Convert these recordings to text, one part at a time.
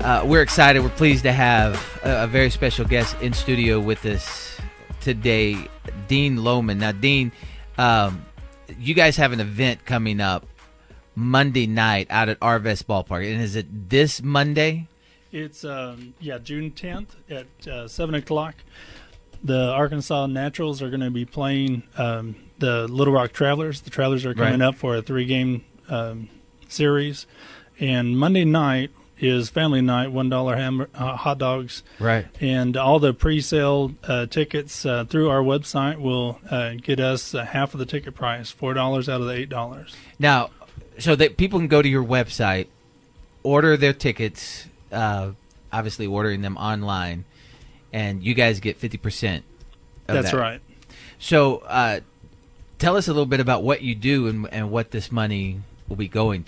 We're excited. We're pleased to have a very special guest in studio with us today, Dean Lowman. Now, Dean, you guys have an event coming up Monday night out at Arvest Ballpark. And is it this Monday? It's, June 10th at 7 o'clock. The Arkansas Naturals are going to be playing the Little Rock Travelers. The Travelers are coming up for a 3-game series. And Monday night is family night, $1 hot dogs. Right. And all the pre-sale tickets through our website will get us half of the ticket price, $4 out of the $8. Now, so that people can go to your website, order their tickets, obviously ordering them online, and you guys get 50% of That's that. right. So tell us a little bit about what you do and what this money will be going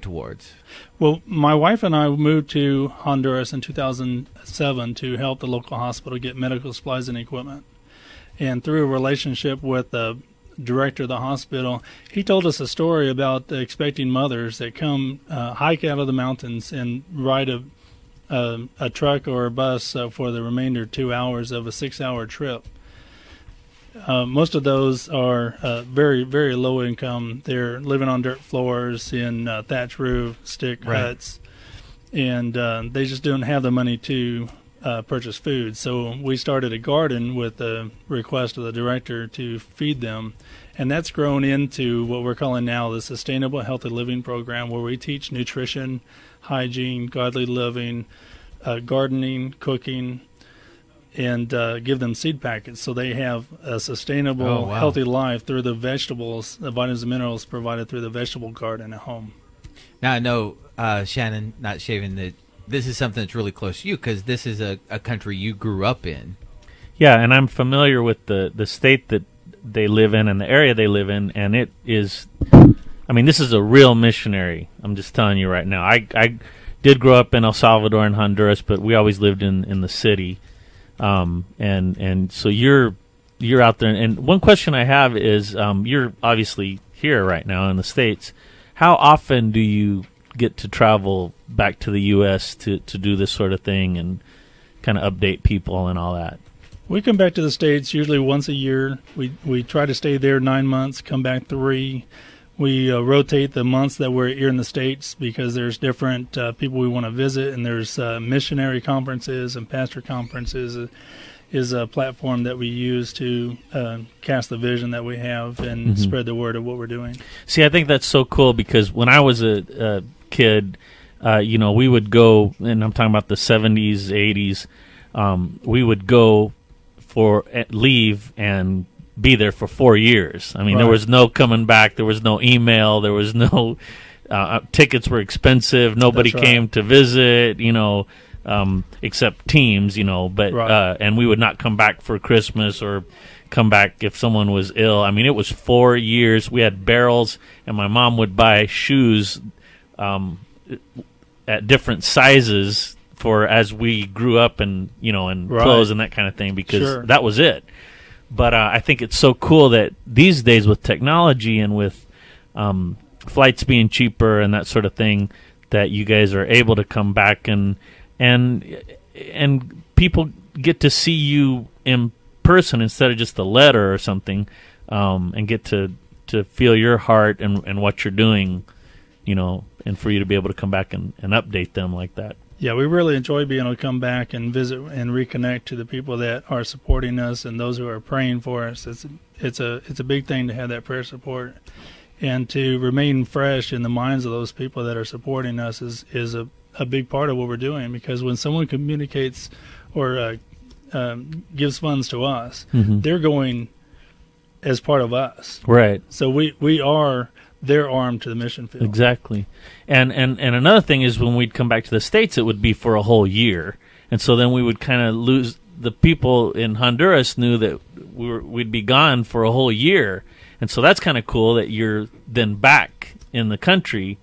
towards. Well, my wife and I moved to Honduras in 2007 to help the local hospital get medical supplies and equipment. And through a relationship with the director of the hospital, he told us a story about the expecting mothers that come hike out of the mountains and ride a truck or a bus for the remainder 2 hours of a 6-hour trip. Most of those are very, very low income. They're living on dirt floors in thatch roof, stick huts, and they just don't have the money to purchase food. So we started a garden with the request of the director to feed them, and that's grown into what we're calling now the Sustainable Healthy Living Program, where we teach nutrition, hygiene, godly living, gardening, cooking, and give them seed packets so they have a sustainable, healthy life through the vegetables, the vitamins and minerals provided through the vegetable garden at home. Now, I know, Shannon, not shaving, that this is something that's really close to you because this is a country you grew up in. Yeah, and I'm familiar with the state that they live in and the area they live in, and it is, I mean, this is a real missionary. I'm just telling you right now. I did grow up in El Salvador and Honduras, but we always lived in the city. And so you're out there. And one question I have is, you're obviously here right now in the States. How often do you get to travel back to the U.S. to do this sort of thing and kind of update people and all that? We come back to the States usually once a year. We try to stay there 9 months, come back 3. We rotate the months that we're here in the States because there's different people we want to visit, and there's missionary conferences and pastor conferences is a platform that we use to cast the vision that we have and spread the word of what we're doing. See, I think that's so cool because when I was a kid, we would go, and I'm talking about the 70s, 80s, we would go for leave and be there for 4 years. I mean, there was no coming back. There was no email. There was no tickets were expensive. Nobody came to visit, except teams, but and we would not come back for Christmas or come back if someone was ill. I mean, it was 4 years. We had barrels, and my mom would buy shoes at different sizes for as we grew up and, and clothes and that kind of thing because that was it. But I think it's so cool that these days with technology and with flights being cheaper and that sort of thing, that you guys are able to come back and people get to see you in person instead of just a letter or something, and get to feel your heart and what you're doing, and for you to be able to come back and update them like that. Yeah, we really enjoy being able to come back and visit and reconnect to the people that are supporting us and those who are praying for us. It's a big thing to have that prayer support, and to remain fresh in the minds of those people that are supporting us is a big part of what we're doing. Because when someone communicates or gives funds to us, they're going as part of us. Right. So we are their arm to the mission field. Exactly. And another thing is when we'd come back to the States, it would be for a whole year. And so then we would kind of lose, the people in Honduras knew that we'd be gone for a whole year. And so that's kind of cool that you're then back in the country,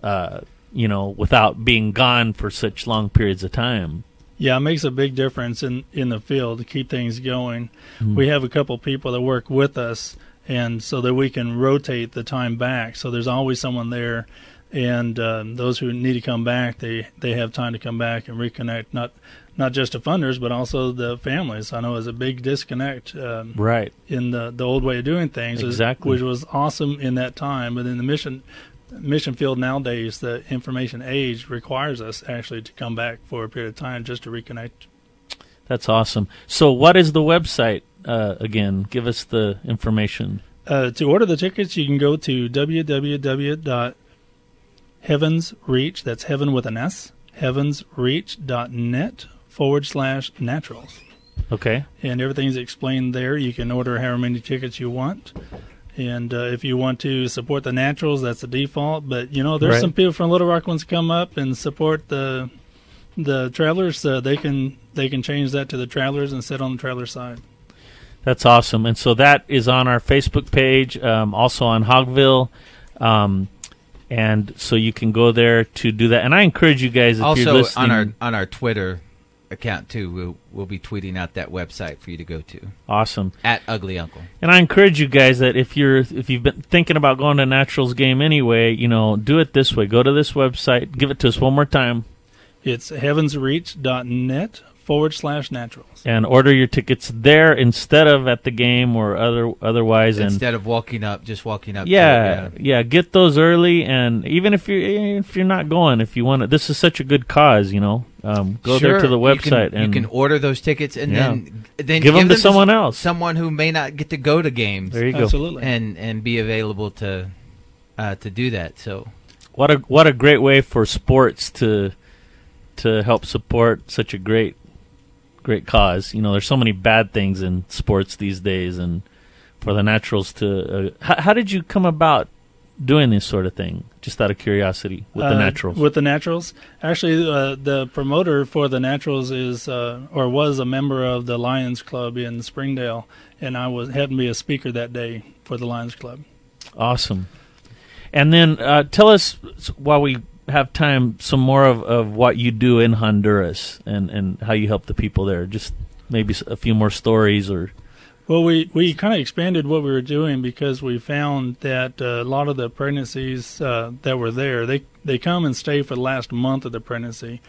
without being gone for such long periods of time. Yeah, it makes a big difference in the field to keep things going. We have a couple people that work with us, and so that we can rotate the time back. So there's always someone there And those who need to come back, they have time to come back and reconnect, not just to funders, but also the families. I know it's a big disconnect right in the old way of doing things, exactly, which was awesome in that time. But in the mission field nowadays, the information age requires us actually to come back for a period of time just to reconnect. That's awesome. So what is the website again? Give us the information. To order the tickets, you can go to www.heavensreach, that's heaven with an S, heavensreach.net/naturals. Okay. And everything's explained there. You can order however many tickets you want. And if you want to support the Naturals, that's the default. But, there's some people from Little Rock wants to come up and support the Travelers. They can change that to the Travelers and sit on the Traveler side. That's awesome. And so that is on our Facebook page, also on Hogville. And so you can go there to do that. And I encourage you guys, if also you're listening, on our Twitter account too, we'll be tweeting out that website for you to go to. Awesome. At Ugly Uncle. And I encourage you guys that if you've been thinking about going to a Naturals game anyway, do it this way. Go to this website. Give it to us one more time. It's heavensreach.net/naturals. And order your tickets there instead of at the game or otherwise. Instead of walking up. Yeah. Get those early, and even if you're not going, if you want to, this is such a good cause. Go there to the website you can order those tickets and then give them to someone else, someone who may not get to go to games. There you go. Absolutely. And be available to do that. So what a great way for sports to help support such a great cause. There's so many bad things in sports these days, and for the Naturals to how did you come about doing this sort of thing, just out of curiosity, with the Naturals? With the Naturals, actually, the promoter for the Naturals is or was a member of the Lions Club in Springdale, and I happened to be a speaker that day for the Lions Club. Awesome. And then tell us, while we have time, some more of what you do in Honduras and how you help the people there. Just maybe a few more stories. Or well, we kind of expanded what we were doing because we found that a lot of the pregnancies that were there, they come and stay for the last month of the pregnancy,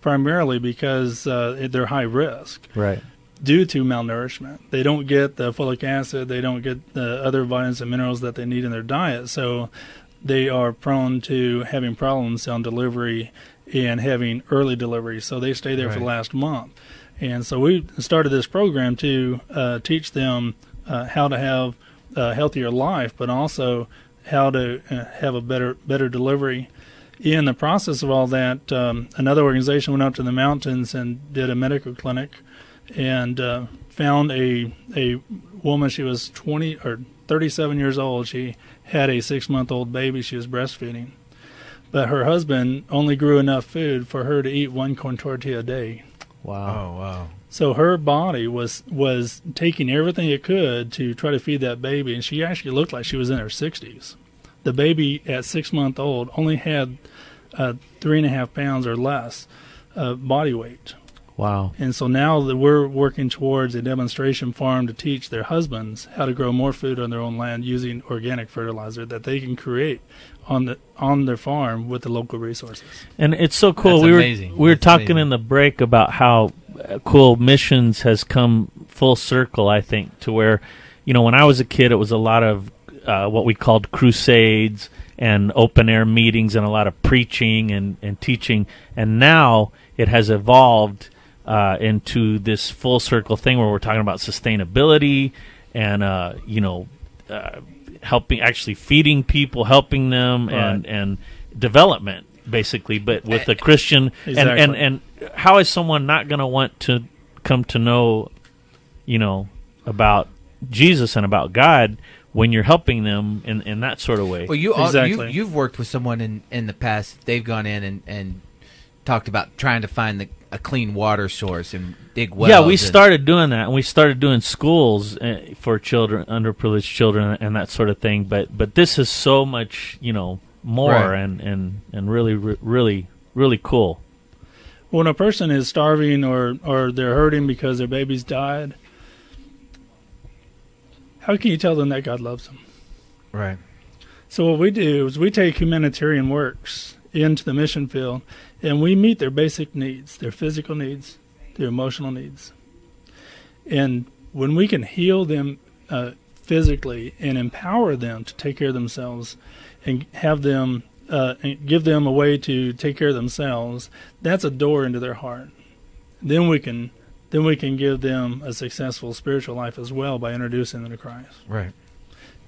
primarily because they're high risk. Right. Due to malnourishment. They don't get the folic acid, they don't get the other vitamins and minerals that they need in their diet. So they are prone to having problems on delivery and having early delivery. So they stay there for the last month. And so we started this program to teach them how to have a healthier life, but also how to have a better delivery. In the process of all that, another organization went up to the mountains and did a medical clinic and found a woman. She was 37 years old. She had a 6-month-old baby she was breastfeeding. But her husband only grew enough food for her to eat 1 corn tortilla a day. Wow. Oh, wow. So her body was taking everything it could to try to feed that baby, and she actually looked like she was in her 60s. The baby at 6 months old only had 3.5 pounds or less body weight. Wow. And so now that we're working towards a demonstration farm to teach their husbands how to grow more food on their own land using organic fertilizer that they can create on their farm with the local resources. And it's so cool. That's amazing. We were talking in the break about how cool missions has come full circle, I think, to where, when I was a kid, it was a lot of what we called crusades and open-air meetings and a lot of preaching and teaching. And now it has evolved into this full circle thing where we're talking about sustainability and helping, actually feeding people, helping them, right. and development, basically, but with the Christian. Exactly. And how is someone not going to want to come to know, about Jesus and about God when you're helping them in that sort of way? Well, you've worked with someone in the past. They've gone in and talked about trying to find a clean water source and dig wells. Yeah, we started doing that, and we started doing schools for children, underprivileged children, and that sort of thing. But this is so much, more, right. and really, really, really cool. When a person is starving or they're hurting because their baby's died, how can you tell them that God loves them? Right. So what we do is we take humanitarian works into the mission field, and we meet their basic needs, their physical needs, their emotional needs. And when we can heal them physically and empower them to take care of themselves and have them and give them a way to take care of themselves, that's a door into their heart. Then we can give them a successful spiritual life as well by introducing them to Christ. Right.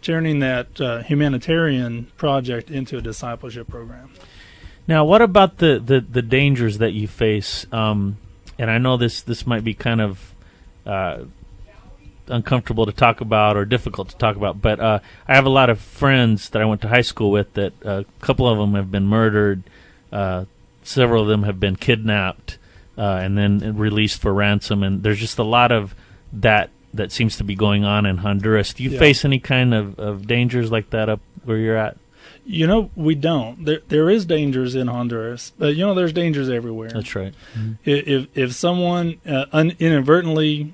Turning that humanitarian project into a discipleship program. Now, what about the dangers that you face? And I know this might be kind of uncomfortable to talk about or difficult to talk about, but I have a lot of friends that I went to high school with that a couple of them have been murdered, several of them have been kidnapped and then released for ransom, and there's just a lot of that seems to be going on in Honduras. Do you face any kind of dangers like that up where you're at? We don't. There is dangers in Honduras, but there's dangers everywhere. That's right. Mm-hmm. If someone inadvertently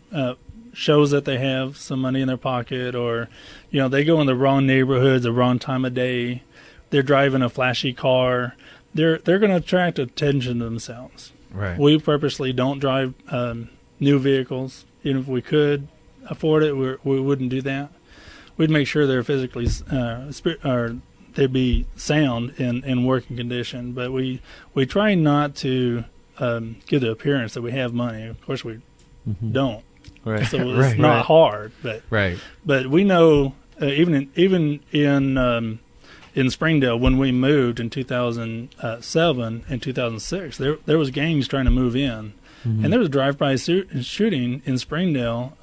shows that they have some money in their pocket, or they go in the wrong neighborhoods, the wrong time of day, they're driving a flashy car, they're going to attract attention to themselves. Right. We purposely don't drive new vehicles. Even if we could afford it, we wouldn't do that. We'd make sure they're physically they'd be sound in working condition, but we try not to give the appearance that we have money. Of course, we don't. Right. So it's not hard, but but we know even in Springdale, when we moved in 2007 and 2006, there was gangs trying to move in, and there was a drive-by shooting in Springdale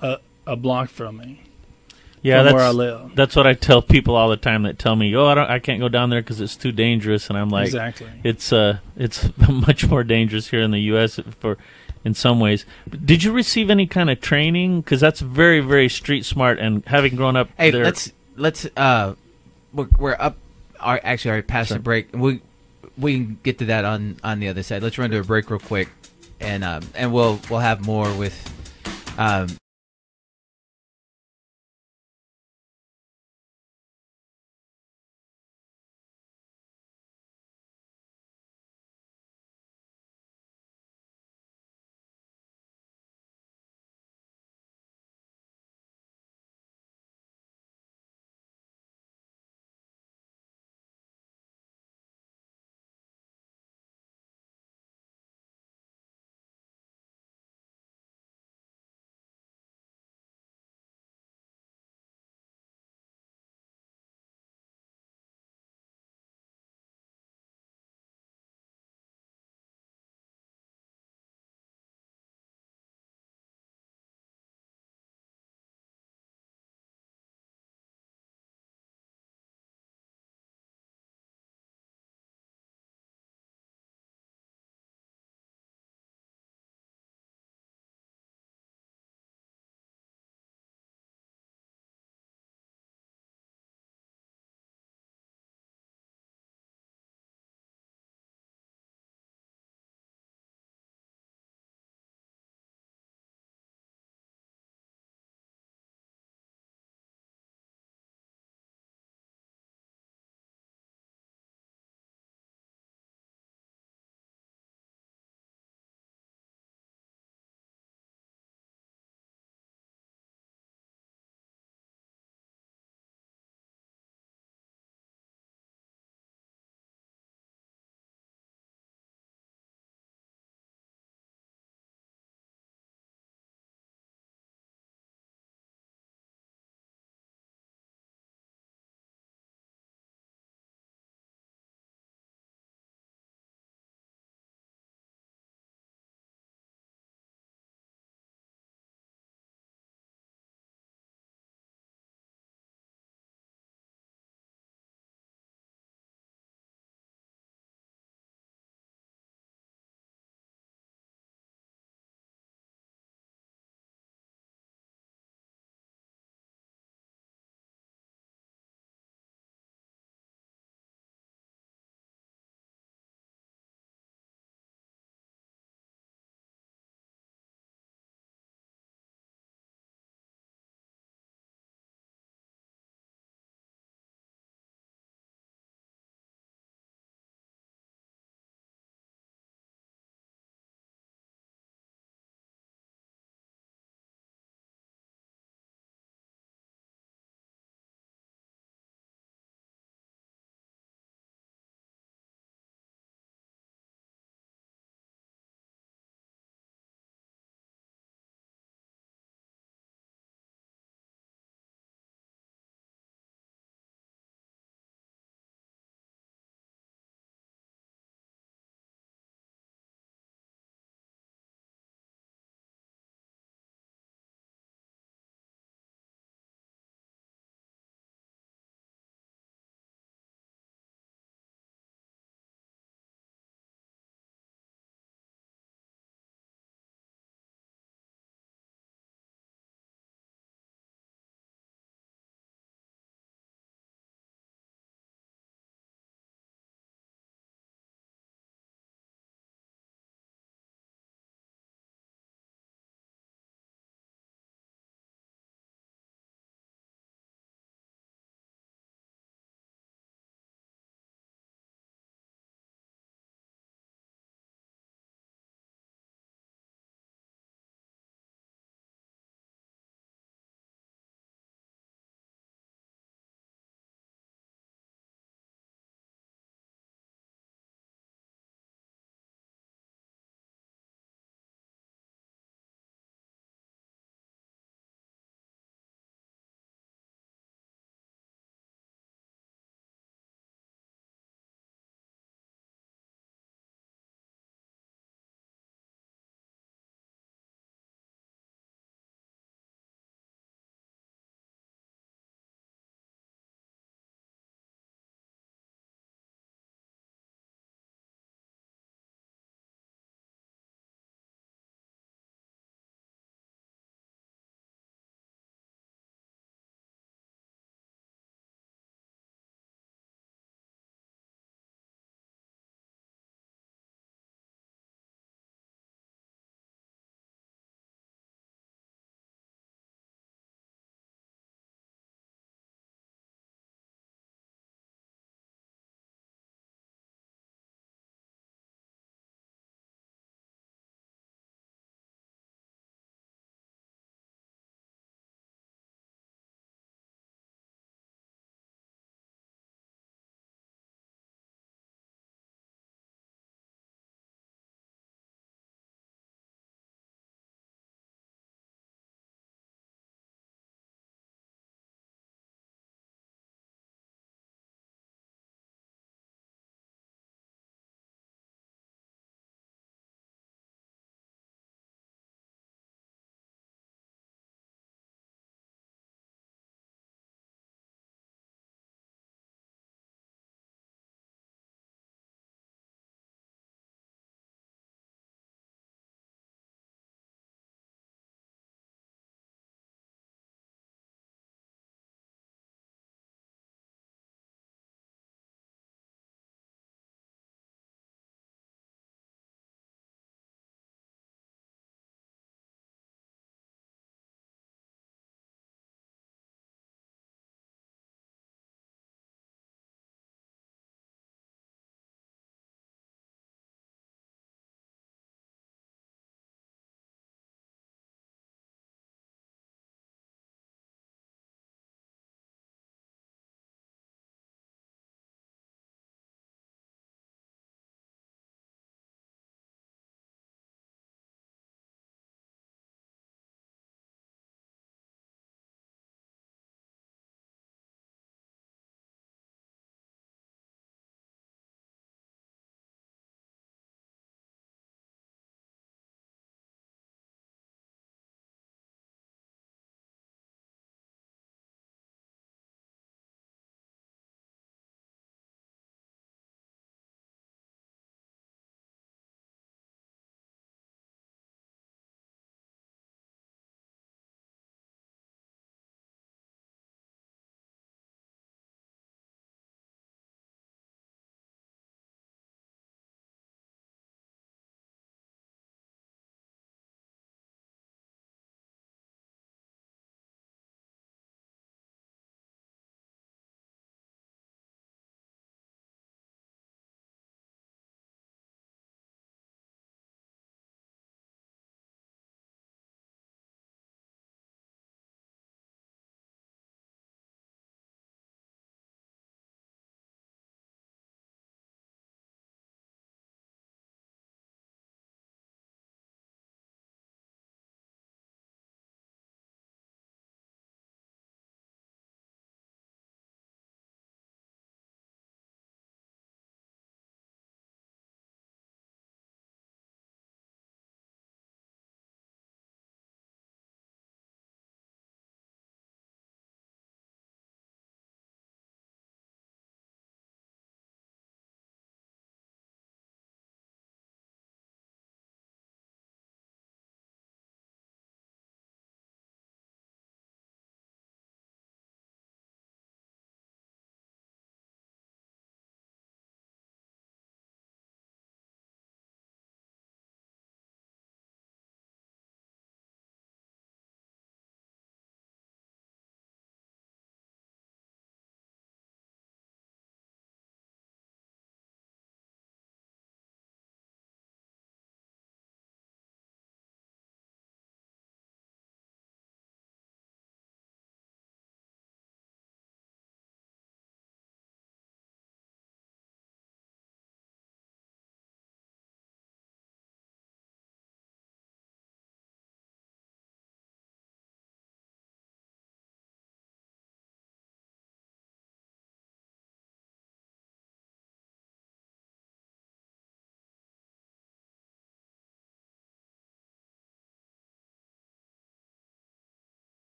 a block from me. Yeah, that's where I live. That's what I tell people all the time that tell me, I can't go down there because it's too dangerous, and I'm like, exactly. It's much more dangerous here in the U.S. in some ways. Did you receive any kind of training? Because that's very, very street smart, and having grown up hey, there. let's we're up. Actually, already past the break. We can get to that on the other side. Let's run to a break real quick, and we'll have more with.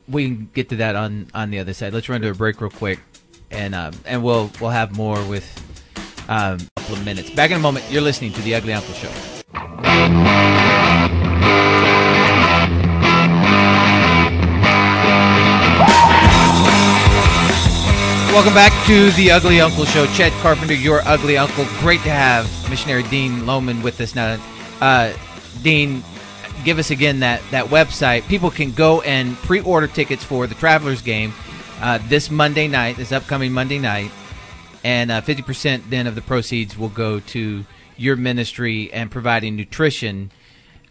we can get to that on the other side. Let's run to a break real quick, and we'll have more with a couple of minutes. Back in a moment. You're listening to the Ugly Uncle Show. Welcome back to the Ugly Uncle Show. Chet Carpenter, your ugly uncle. Great to have missionary Dean Lowman with us now. Dean, give us again that website. People can go and pre-order tickets for the Travelers game this upcoming Monday night, and 50% then of the proceeds will go to your ministry and providing nutrition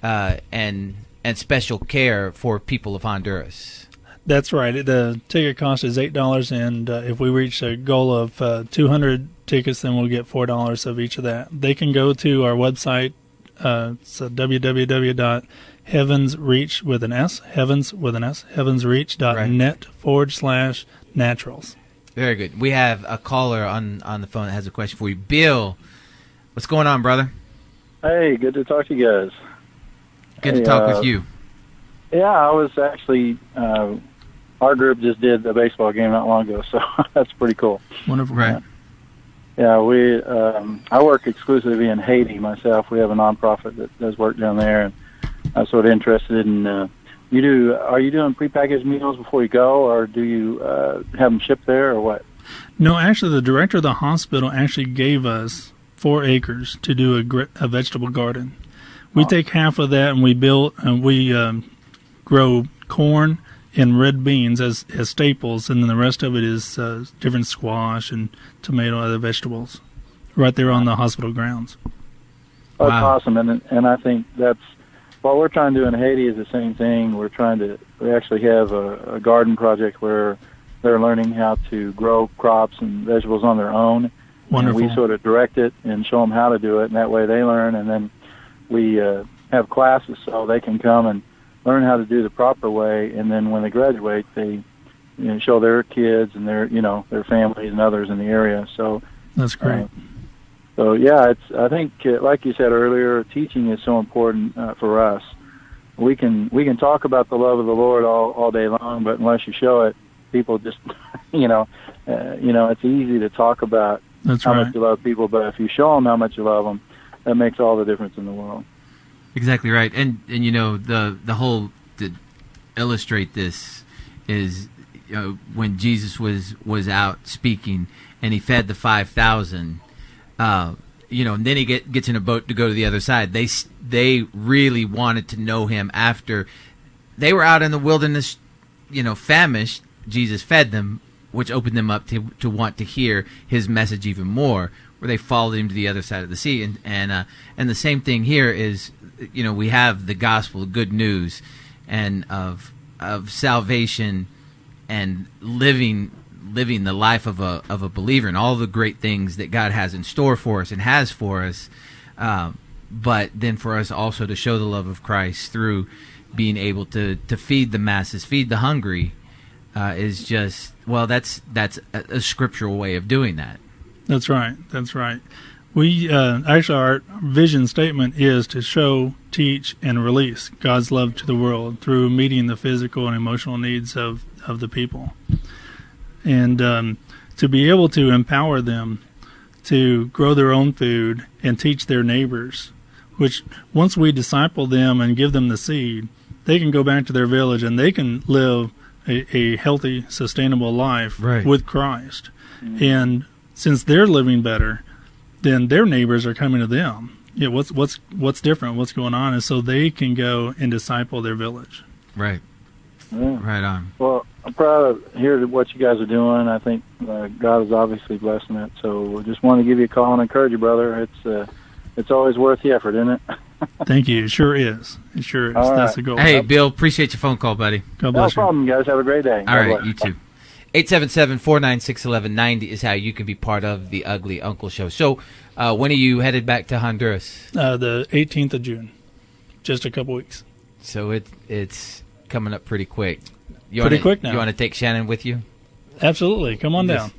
and special care for people of Honduras. That's right. The ticket cost is $8, and if we reach a goal of 200 tickets, then we'll get $4 of each of that. They can go to our website, so www.heavensreach with an S, heavensreach.net/naturals. Very good. We have a caller on the phone that has a question for you. Bill, what's going on, brother? Hey, good to talk to you guys. Good to talk with you. Yeah, I was actually, our group just did a baseball game not long ago, so that's pretty cool. Wonderful. Right. Yeah, I work exclusively in Haiti myself. We have a nonprofit that does work down there, and I'm sort of interested in, are you doing prepackaged meals before you go, or do you have them shipped there, or what? No, actually, the director of the hospital actually gave us 4 acres to do a vegetable garden. We take half of that, and we grow corn and red beans as staples, and then the rest of it is different squash and tomato, other vegetables, right there on the hospital grounds. That's awesome, and I think that's what we're trying to do in Haiti is the same thing. We actually have a garden project where they're learning how to grow crops and vegetables on their own. Wonderful. And we sort of direct it and show them how to do it, and that way they learn, and then we have classes so they can come and learn how to do the proper way, and then when they graduate, they show their kids and their families and others in the area. So that's great. So yeah, I think like you said earlier, teaching is so important for us. We can talk about the love of the Lord all day long, but unless you show it, people just it's easy to talk about how much you love people, but if you show them how much you love them, that makes all the difference in the world. Exactly right, and the whole to illustrate this is when Jesus was out speaking and he fed the 5,000, and then he gets in a boat to go to the other side. They really wanted to know him after they were out in the wilderness, famished. Jesus fed them, which opened them up to want to hear his message even more. Where they followed him to the other side of the sea, and the same thing here is, we have the gospel, good news, and of salvation, and living the life of a believer, and all the great things that God has in store for us and has for us, but then for us also to show the love of Christ through being able to feed the masses, feed the hungry, is just that's a scriptural way of doing that. That's right. We actually, our vision statement is to show, teach, and release God's love to the world through meeting the physical and emotional needs of the people, and to be able to empower them to grow their own food and teach their neighbors. Which once we disciple them and give them the seed, they can go back to their village and they can live a healthy, sustainable life with Christ, and since they're living better, then their neighbors are coming to them. Yeah, what's different? What's going on? And so they can go and disciple their village. Right. Yeah. Right on. Well, I'm proud of hearing what you guys are doing. I think God is obviously blessing it. So just want to give you a call and encourage you, brother. It's always worth the effort, isn't it? Thank you. It sure is. It sure is. All That's right. the goal. Hey, Bill, appreciate your phone call, buddy. God bless No problem, guys. Have a great day. All right, you too. 877-496-1190 is how you can be part of the Ugly Uncle Show. So when are you headed back to Honduras? The 18th of June. Just a couple weeks. So it's coming up pretty quick. Quick now. You want to take Shannon with you? Absolutely. Come on down.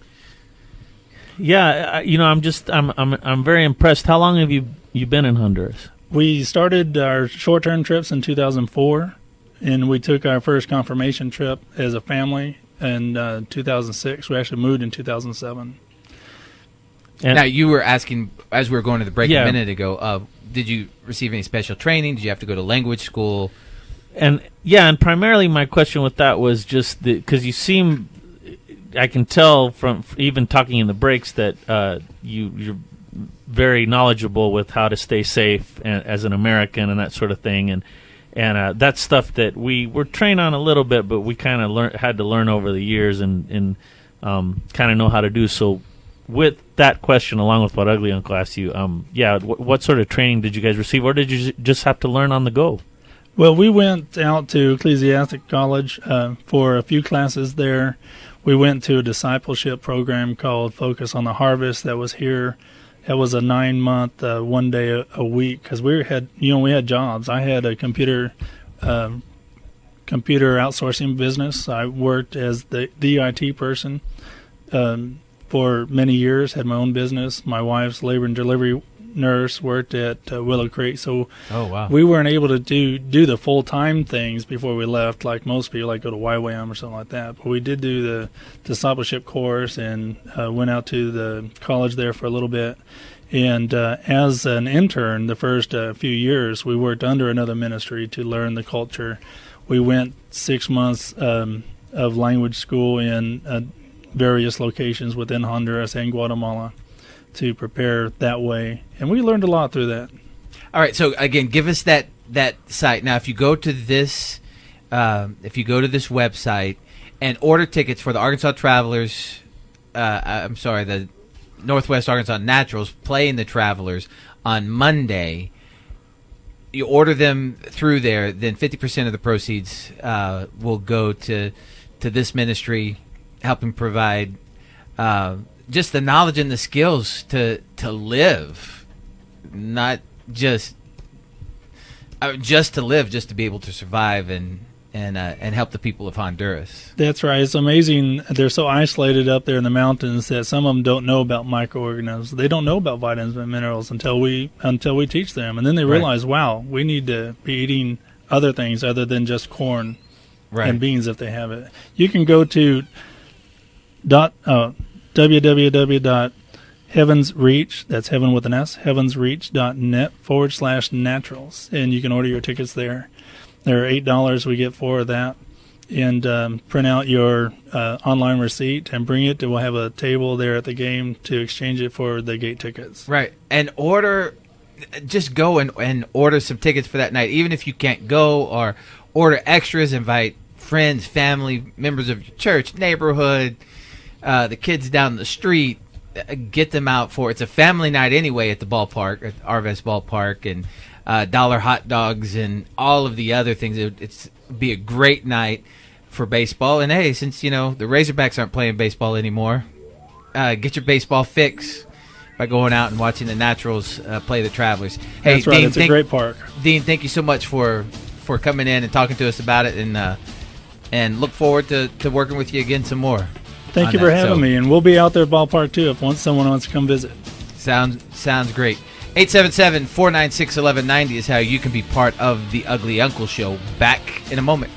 Yeah, I'm very impressed. How long have you been in Honduras? We started our short-term trips in 2004, and we took our first confirmation trip as a family in 2006. We actually moved in 2007. And now, you were asking, as we were going to the break Yeah. a minute ago, did you receive any special training? Did you have to go to language school? And primarily my question with that was just because you seem, I can tell from even talking in the breaks that you're very knowledgeable with how to stay safe as an American and that sort of thing, and that's stuff that we were trained on a little bit, but we kind of had to learn over the years and kind of know how to do. So with that question, along with what Ugly Uncle asked you, what sort of training did you guys receive, or did you just have to learn on the go? Well, we went out to Ecclesiastic College for a few classes there. We went to a discipleship program called Focus on the Harvest that was here. It was a 9-month, 1 day a week, because we had jobs. I had a computer outsourcing business. I worked as the IT person for many years. Had my own business. My wife's labor and delivery nurse worked at Willow Creek. So we weren't able to do the full-time things before we left, like most people, like go to YWAM or something like that. But we did do the discipleship course and went out to the college there for a little bit. And as an intern, the first few years, we worked under another ministry to learn the culture. We went 6 months of language school in various locations within Honduras and Guatemala to prepare that way, and we learned a lot through that. All right, so again, give us that site. Now, if you go to this website and order tickets for the Arkansas Travelers, the Northwest Arkansas Naturals playing the Travelers on Monday, you order them through there, then 50% of the proceeds will go to this ministry, helping provide just the knowledge and the skills to live, not just to live, just to be able to survive and help the people of Honduras. That's right. It's amazing. They're so isolated up there in the mountains that some of them don't know about microorganisms. They don't know about vitamins and minerals until we teach them, and then they realize, wow, we need to be eating other things other than just corn and beans if they have it. You can go to www.heavensreach, that's heaven with an S, heavensreach.net/naturals, and you can order your tickets there. There are $8 we get for that, and print out your online receipt and bring it. We'll have a table there at the game to exchange it for the gate tickets. Right, and just go and order some tickets for that night, even if you can't go, or order extras, invite friends, family, members of your church, neighborhood, the kids down the street, get them out for it's a family night anyway at the ballpark, at Arvest Ballpark, and dollar hot dogs and all of the other things. It's be a great night for baseball. And hey, since the Razorbacks aren't playing baseball anymore, get your baseball fix by going out and watching the Naturals play the Travelers. Hey, that's right. Dean, it's a great park. Dean, thank you so much for coming in and talking to us about it, and look forward to working with you again some more. Thank you for having me, and we'll be out there at ballpark too if someone wants to come visit. Sounds great. 877-496-1190 is how you can be part of the Ugly Uncle Show. Back in a moment.